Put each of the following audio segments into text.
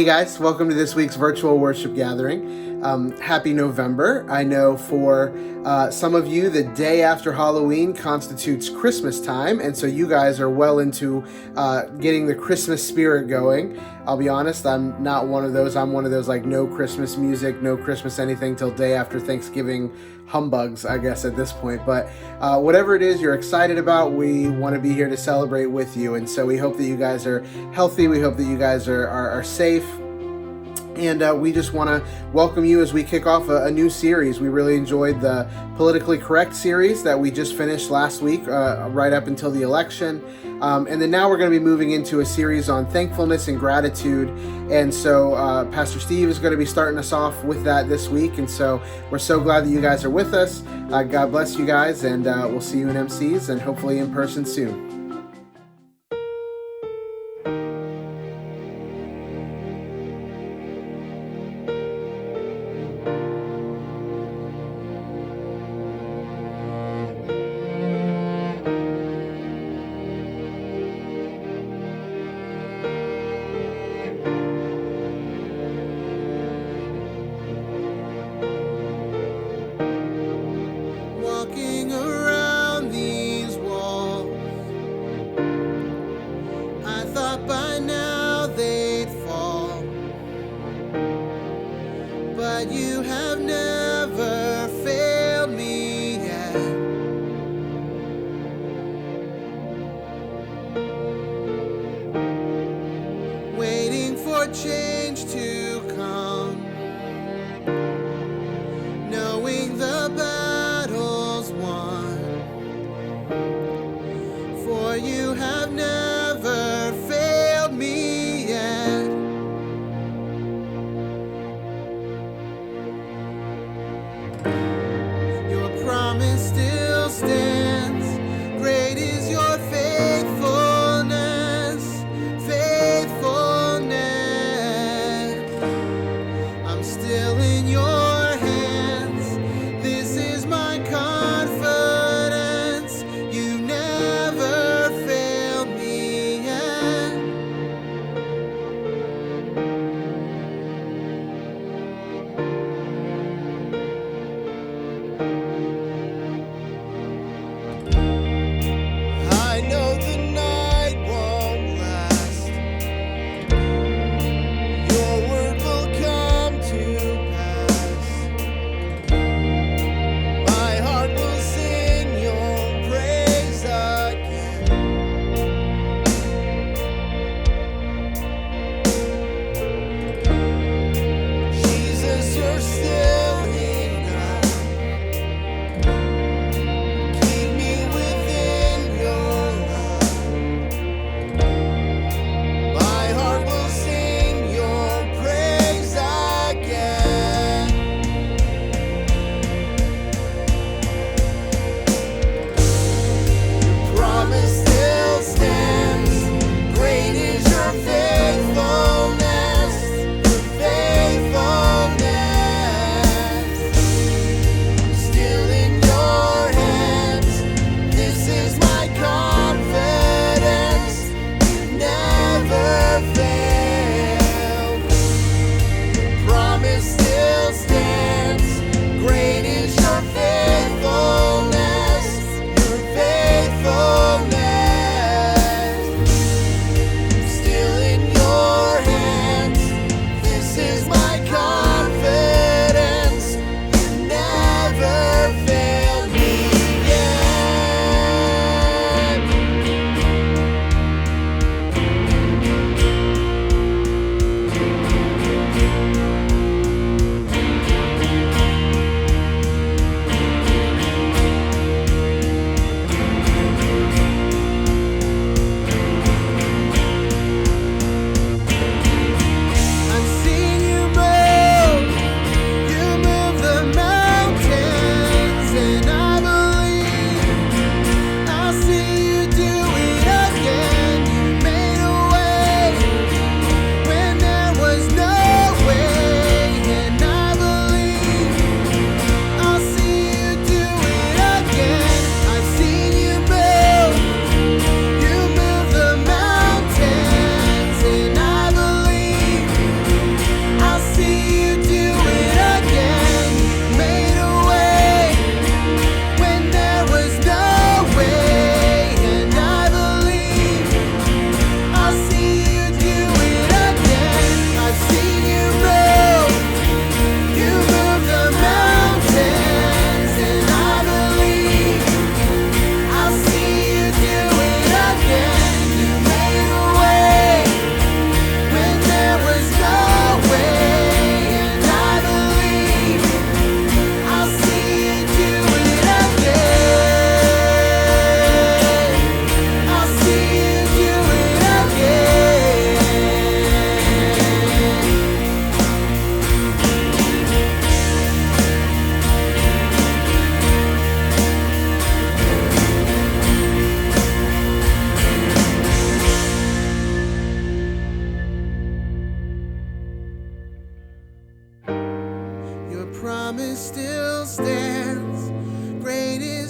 Hey guys, welcome to this week's virtual worship gathering. Happy November. I know for some of you, the day after Halloween constitutes Christmas time, and so you guys are well into getting the Christmas spirit going. I'll be honest, I'm not one of those. I'm one of those like no Christmas music, no Christmas anything till day after Thanksgiving humbugs, I guess, at this point. But whatever it is you're excited about, we want to be here to celebrate with you. And so we hope that you guys are healthy. We hope that you guys are safe. And we just want to welcome you as we kick off a new series. We really enjoyed the Politically Correct series that we just finished last week, right up until the election. And then now we're going to be moving into a series on thankfulness and gratitude. And so Pastor Steve is going to be starting us off with that this week. And so we're so glad that you guys are with us. God bless you guys, and we'll see you in MCs and hopefully in person soon.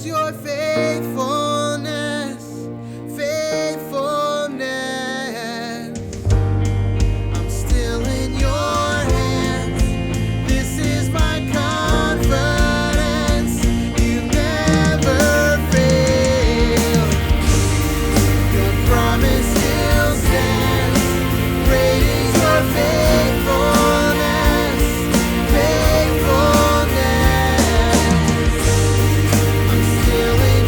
is your faithfulness, faithfulness. I'm still in your hands. This is my confidence. You never fail. Your promise still stands. Great is your faithfulness, faithfulness. I'm still in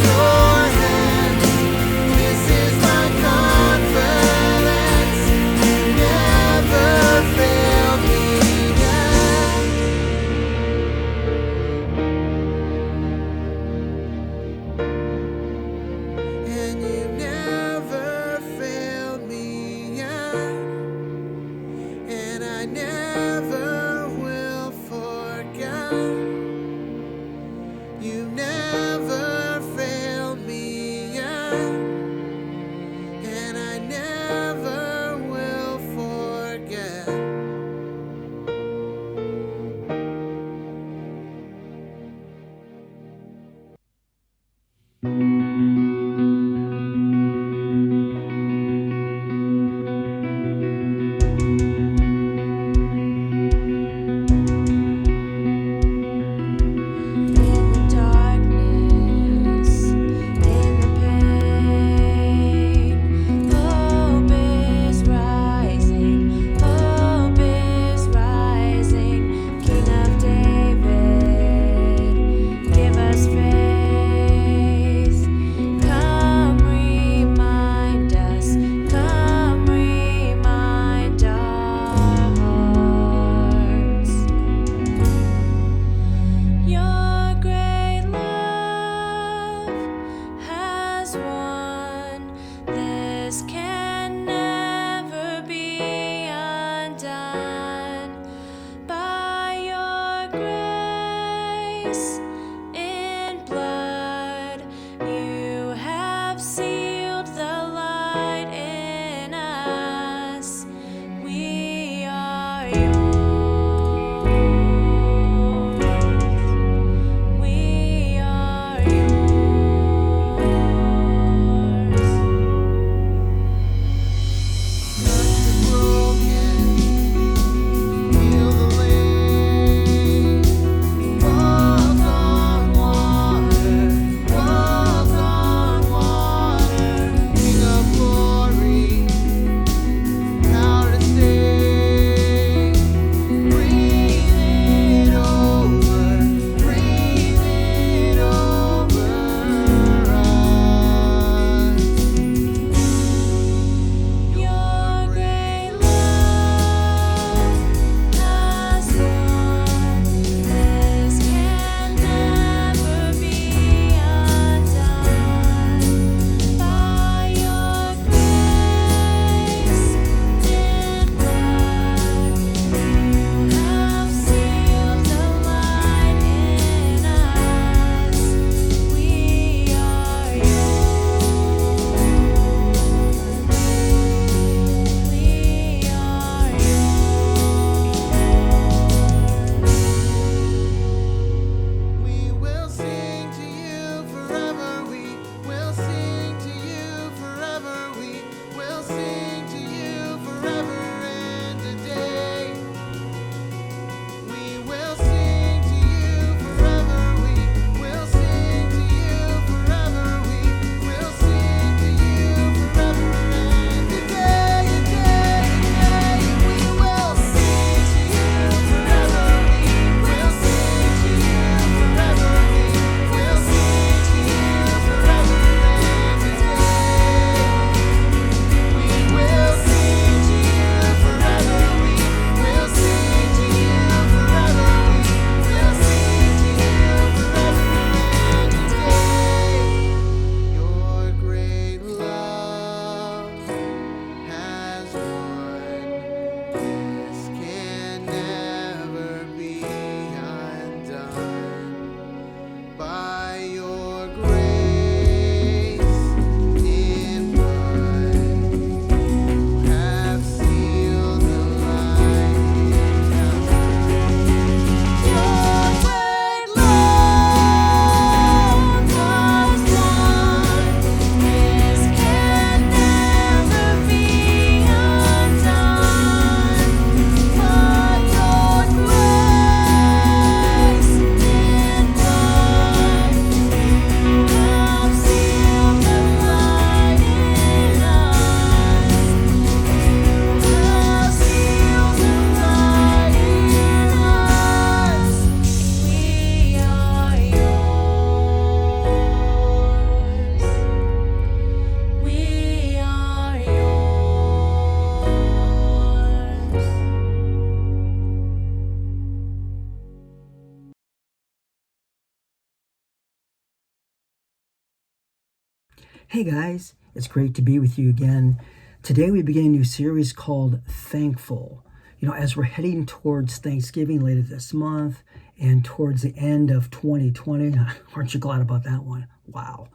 Hey guys, it's great to be with you again. Today we begin a new series called Thankful. As we're heading towards Thanksgiving later this month and towards the end of 2020, aren't you glad about that one? Wow.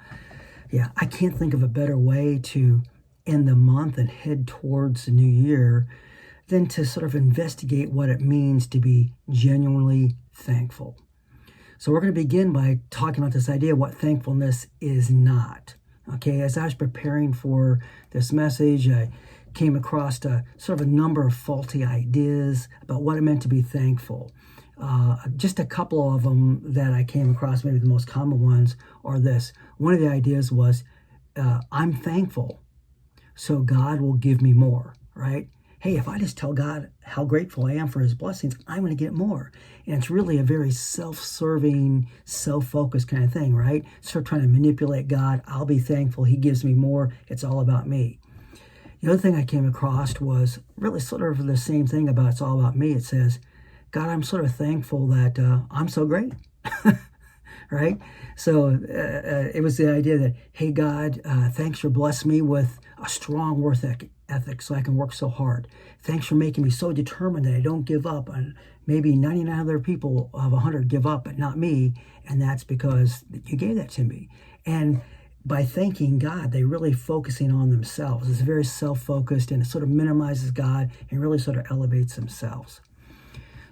Yeah, I can't think of a better way to end the month and head towards the new year than to sort of investigate what it means to be genuinely thankful. So we're going to begin by talking about this idea of what thankfulness is not. Okay, as I was preparing for this message, I came across a number of faulty ideas about what it meant to be thankful. Just a couple of them that I came across, maybe the most common ones, are this. One of the ideas was, I'm thankful, so God will give me more, right? Hey, if I just tell God how grateful I am for his blessings, I'm going to get more. And it's really a very self-serving, self-focused kind of thing, right? Start trying to manipulate God. I'll be thankful. He gives me more. It's all about me. The other thing I came across was really sort of the same thing about it's all about me. It says, God, I'm sort of thankful that I'm so great. Right? So it was the idea that, hey, God, thanks for blessing me with a strong work ethic so I can work so hard. Thanks for making me so determined that I don't give up. And maybe 99 other people of 100 give up, but not me. And that's because you gave that to me. And by thanking God, they really focusing on themselves. It's very self-focused, and it sort of minimizes God and really sort of elevates themselves.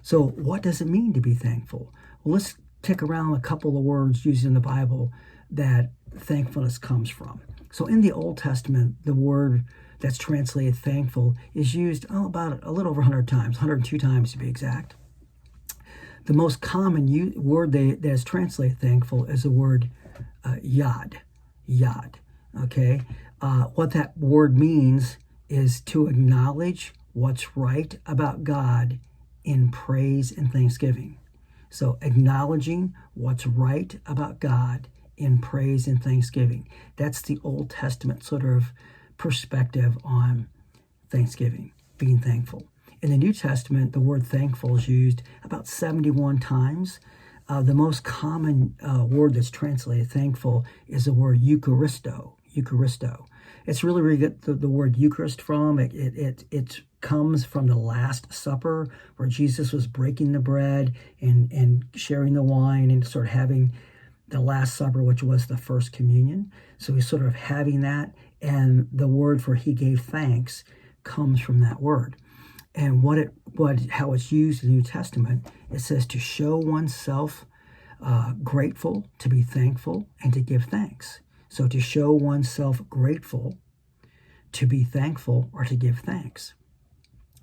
So what does it mean to be thankful? Well, let's tick around a couple of words used in the Bible that thankfulness comes from. So in the Old Testament, the word that's translated thankful is used about a little over 100 times, 102 times to be exact. The most common word that is translated thankful is the word yad. Okay? What that word means is to acknowledge what's right about God in praise and thanksgiving. So acknowledging what's right about God in praise and thanksgiving. That's the Old Testament sort of perspective on thanksgiving, being thankful. In the New Testament, the word thankful is used about 71 times. The most common word that's translated thankful is the word Eucharisto. It's really where you get the word Eucharist from. It comes from the Last Supper, where Jesus was breaking the bread and sharing the wine and sort of having the Last Supper, which was the first communion. So he's sort of having that, and the word for he gave thanks comes from that word. And how it's used in the New Testament, it says to show oneself grateful, to be thankful, and to give thanks. So to show oneself grateful, to be thankful, or to give thanks.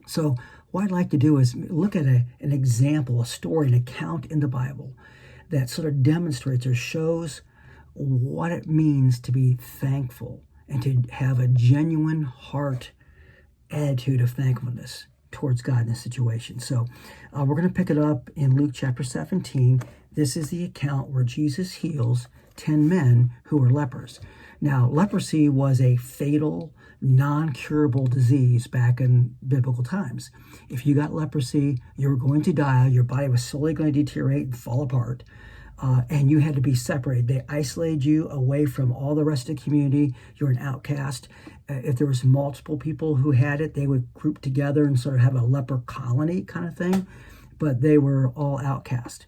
So what I'd like to do is look at an example, a story, an account in the Bible that sort of demonstrates or shows what it means to be thankful and to have a genuine heart attitude of thankfulness towards God in this situation. So we're going to pick it up in Luke chapter 17. This is the account where Jesus heals 10 men who were lepers. Now, leprosy was a fatal, non-curable disease back in biblical times. If you got leprosy, you were going to die. Your body was slowly going to deteriorate and fall apart. And you had to be separated. They isolated you away from all the rest of the community. You're an outcast. If there was multiple people who had it, they would group together and sort of have a leper colony kind of thing. But they were all outcast.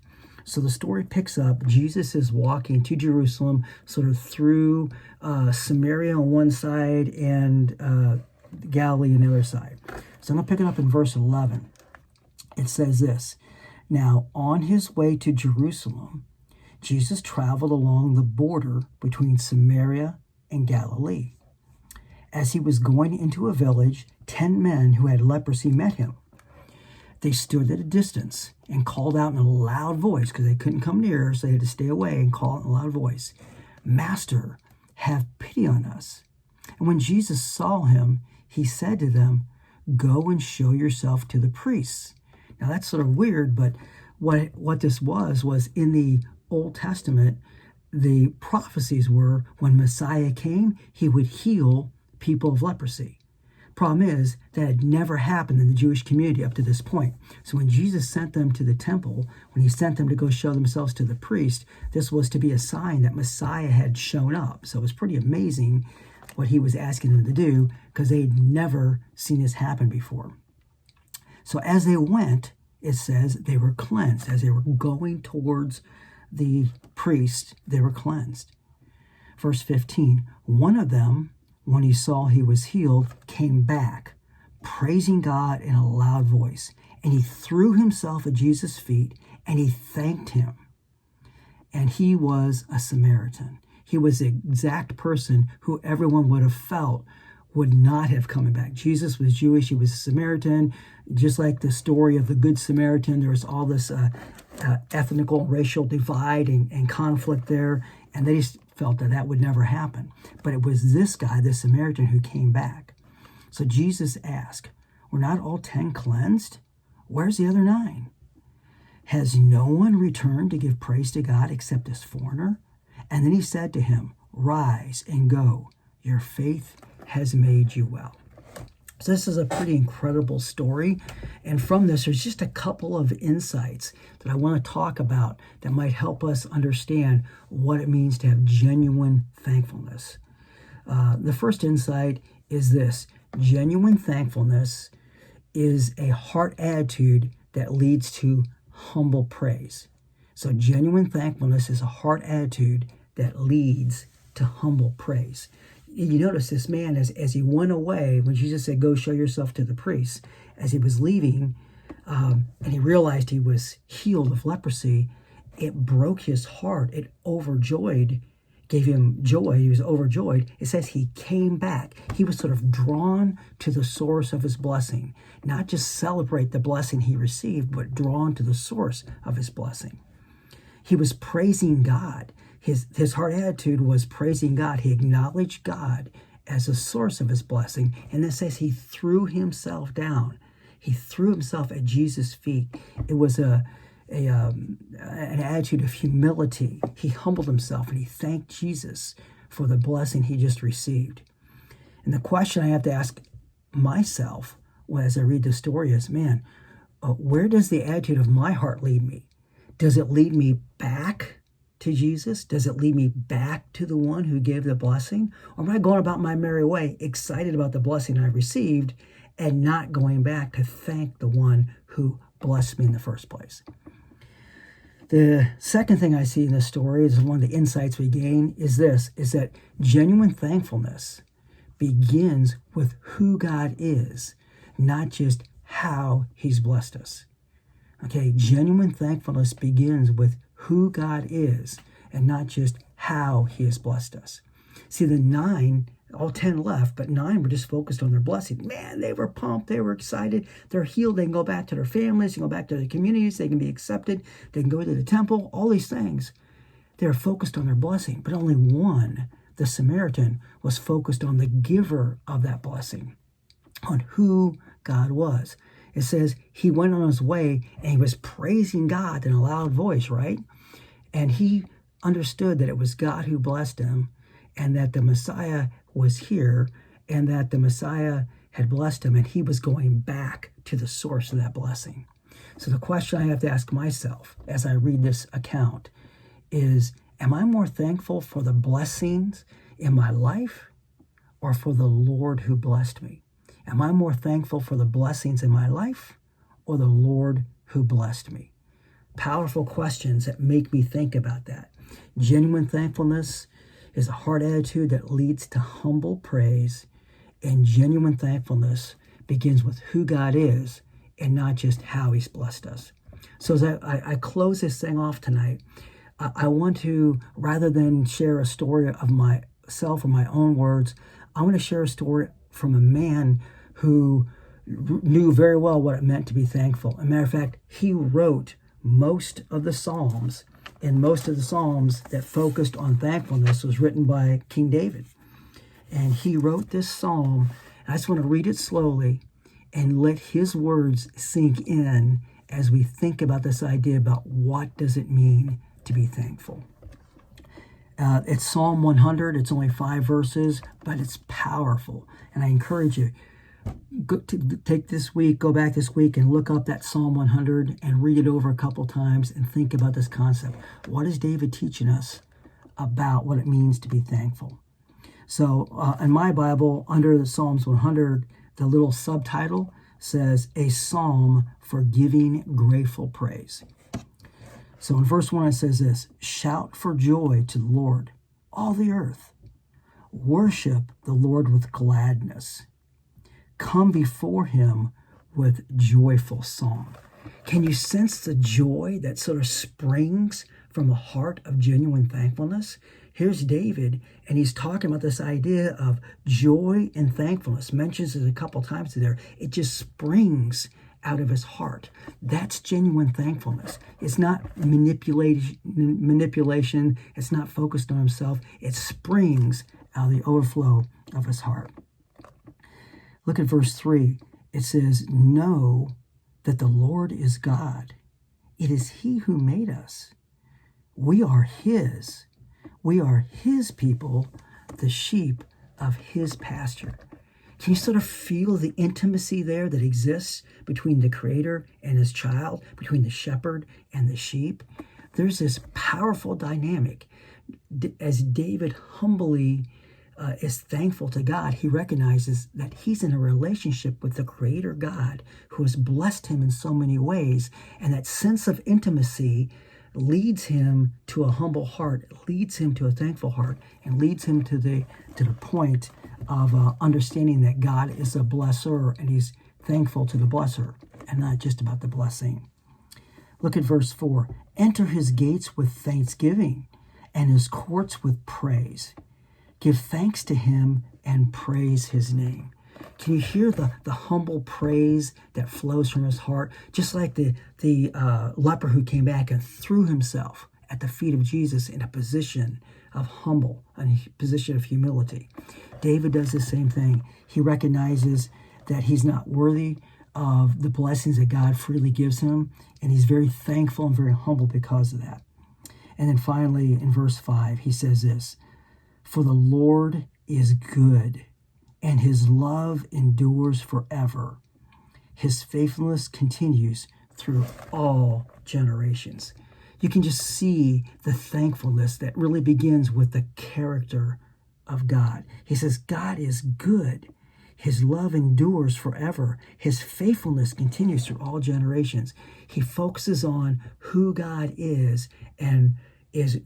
So the story picks up. Jesus is walking to Jerusalem, sort of through Samaria on one side and Galilee on the other side. So I'm going to pick it up in verse 11. It says this: Now, on his way to Jerusalem, Jesus traveled along the border between Samaria and Galilee. As he was going into a village, 10 men who had leprosy met him. They stood at a distance and called out in a loud voice, because they couldn't come near, so they had to stay away and call in a loud voice, "Master, have pity on us." And when Jesus saw him, he said to them, "Go and show yourself to the priests." Now that's sort of weird, but what this was in the Old Testament, the prophecies were when Messiah came, he would heal people of leprosy. Problem is, that had never happened in the Jewish community up to this point. So when Jesus sent them to the temple, when he sent them to go show themselves to the priest, this was to be a sign that Messiah had shown up. So it was pretty amazing what he was asking them to do, because they'd never seen this happen before. So as they went, it says they were cleansed. As they were going towards the priest, they were cleansed. Verse 15, one of them, when he saw he was healed, came back, praising God in a loud voice. And he threw himself at Jesus' feet, and he thanked him. And he was a Samaritan. He was the exact person who everyone would have felt would not have come back. Jesus was Jewish. He was a Samaritan. Just like the story of the Good Samaritan, there was all this ethnical, racial divide and conflict there. And they just felt that that would never happen. But it was this guy, the Samaritan, who came back. So Jesus asked, were not all 10 cleansed? Where's the other 9? Has no one returned to give praise to God except this foreigner? And then he said to him, rise and go. Your faith has made you well. So this is a pretty incredible story. And from this, there's just a couple of insights that I want to talk about that might help us understand what it means to have genuine thankfulness. The first insight is this. Genuine thankfulness is a heart attitude that leads to humble praise. So genuine thankfulness is a heart attitude that leads to humble praise. You notice this man, as he went away, when Jesus said, go show yourself to the priest, as he was leaving, and he realized he was healed of leprosy, it broke his heart. It gave him joy. He was overjoyed. It says he came back. He was sort of drawn to the source of his blessing, not just celebrate the blessing he received, but drawn to the source of his blessing. He was praising God. His heart attitude was praising God. He acknowledged God as the source of his blessing. And it says he threw himself down. He threw himself at Jesus' feet. It was an attitude of humility. He humbled himself and he thanked Jesus for the blessing he just received. And the question I have to ask myself as I read the story is, where does the attitude of my heart lead me? Does it lead me back to Jesus? Does it lead me back to the one who gave the blessing? Or am I going about my merry way, excited about the blessing I received and not going back to thank the one who blessed me in the first place? The second thing I see in this story is one of the insights we gain is that genuine thankfulness begins with who God is, not just how he's blessed us. Okay, genuine thankfulness begins with who God is and not just how he has blessed us. See, the 9, all 10 left, but 9 were just focused on their blessing. Man, they were pumped. They were excited. They're healed. They can go back to their families. They can go back to their communities. They can be accepted. They can go to the temple, all these things. They're focused on their blessing, but only one, the Samaritan, was focused on the giver of that blessing, on who God was. It says he went on his way and he was praising God in a loud voice, right? And he understood that it was God who blessed him and that the Messiah was here and that the Messiah had blessed him and he was going back to the source of that blessing. So the question I have to ask myself as I read this account is, am I more thankful for the blessings in my life or for the Lord who blessed me? Am I more thankful for the blessings in my life or the Lord who blessed me? Powerful questions that make me think about that. Genuine thankfulness is a heart attitude that leads to humble praise, and genuine thankfulness begins with who God is and not just how he's blessed us. So as I close this thing off tonight, I want to, rather than share a story of myself or my own words, I want to share a story from a man who knew very well what it meant to be thankful. As a matter of fact, he wrote most of the Psalms, and most of the Psalms that focused on thankfulness was written by King David. And he wrote this psalm. I just want to read it slowly and let his words sink in as we think about this idea about what does it mean to be thankful. It's Psalm 100. It's only 5 verses, but it's powerful. And I encourage you, go back this week and look up that Psalm 100 and read it over a couple times and think about this concept. What is David teaching us about what it means to be thankful? So in my Bible, under the Psalms 100, the little subtitle says, a psalm for giving grateful praise. So in verse 1 it says this, shout for joy to the Lord, all the earth. Worship the Lord with gladness. Come before him with joyful song. Can you sense the joy that sort of springs from a heart of genuine thankfulness? Here's David, and he's talking about this idea of joy and thankfulness. Mentions it a couple times there. It just springs out of his heart. That's genuine thankfulness. It's not manipulation. It's not focused on himself. It springs out of the overflow of his heart. Look at verse 3. It says, know that the Lord is God. It is he who made us. We are his. We are his people, the sheep of his pasture. Can you sort of feel the intimacy there that exists between the Creator and his child, between the shepherd and the sheep? There's this powerful dynamic. As David humbly is thankful to God, he recognizes that he's in a relationship with the Creator God who has blessed him in so many ways. And that sense of intimacy leads him to a humble heart, leads him to a thankful heart, and leads him to the point of understanding that God is a blesser, and he's thankful to the blesser and not just about the blessing. Look at verse 4. Enter his gates with thanksgiving and his courts with praise. Give thanks to him and praise his name. Can you hear the humble praise that flows from his heart? Just like the leper who came back and threw himself at the feet of Jesus in a position of a position of humility. David does the same thing. He recognizes that he's not worthy of the blessings that God freely gives him, and he's very thankful and very humble because of that. And then finally, in verse 5, he says this, for the Lord is good, and his love endures forever. His faithfulness continues through all generations. You can just see the thankfulness that really begins with the character of God. He says, God is good. His love endures forever. His faithfulness continues through all generations. He focuses on who God is and is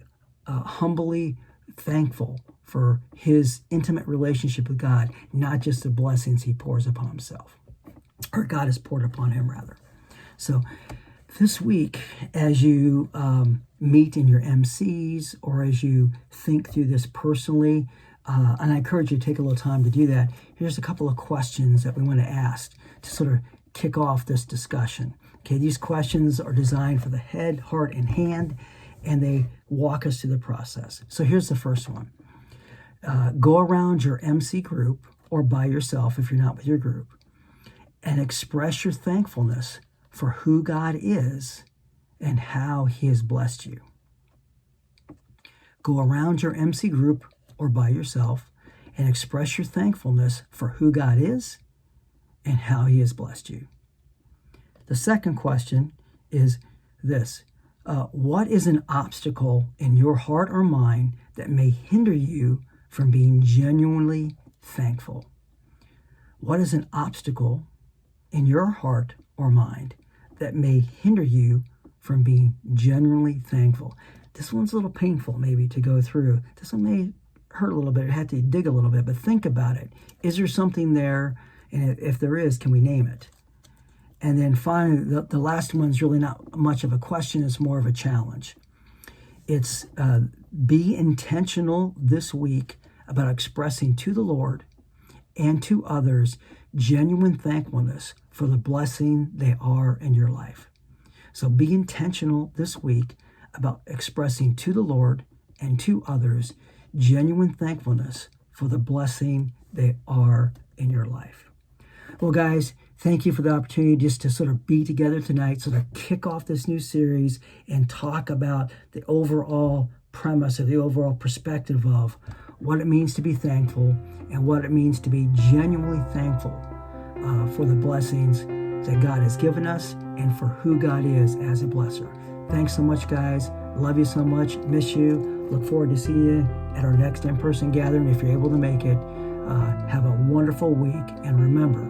humbly thankful for his intimate relationship with God, not just the blessings he pours upon himself, or God has poured upon him, rather. So this week, as you meet in your MCs, or as you think through this personally, and I encourage you to take a little time to do that, here's a couple of questions that we want to ask to sort of kick off this discussion. Okay, these questions are designed for the head, heart, and hand, and they walk us through the process. So here's the first one. Go around your MC group, or by yourself if you're not with your group, and express your thankfulness for who God is and how he has blessed you. Go around your MC group or by yourself and express your thankfulness for who God is and how he has blessed you. The second question is this. What is an obstacle in your heart or mind that may hinder you from being genuinely thankful? What is an obstacle in your heart or mind that may hinder you from being genuinely thankful? This one's a little painful maybe to go through. This one may hurt a little bit. I had to dig a little bit, but think about it. Is there something there? And if there is, can we name it? And then finally, the last one's really not much of a question. It's more of a challenge. It's be intentional this week about expressing to the Lord and to others genuine thankfulness for the blessing they are in your life. So be intentional this week about expressing to the Lord and to others genuine thankfulness for the blessing they are in your life. Well, guys, thank you for the opportunity just to sort of be together tonight, sort of kick off this new series and talk about the overall premise or the overall perspective of what it means to be thankful and what it means to be genuinely thankful for the blessings that God has given us and for who God is as a blesser. Thanks so much, guys. Love you so much. Miss you. Look forward to seeing you at our next in-person gathering if you're able to make it. Have a wonderful week. And remember,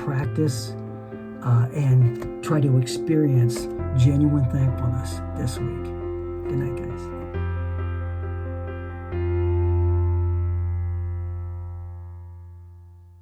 practice and try to experience genuine thankfulness this week. Good night, guys.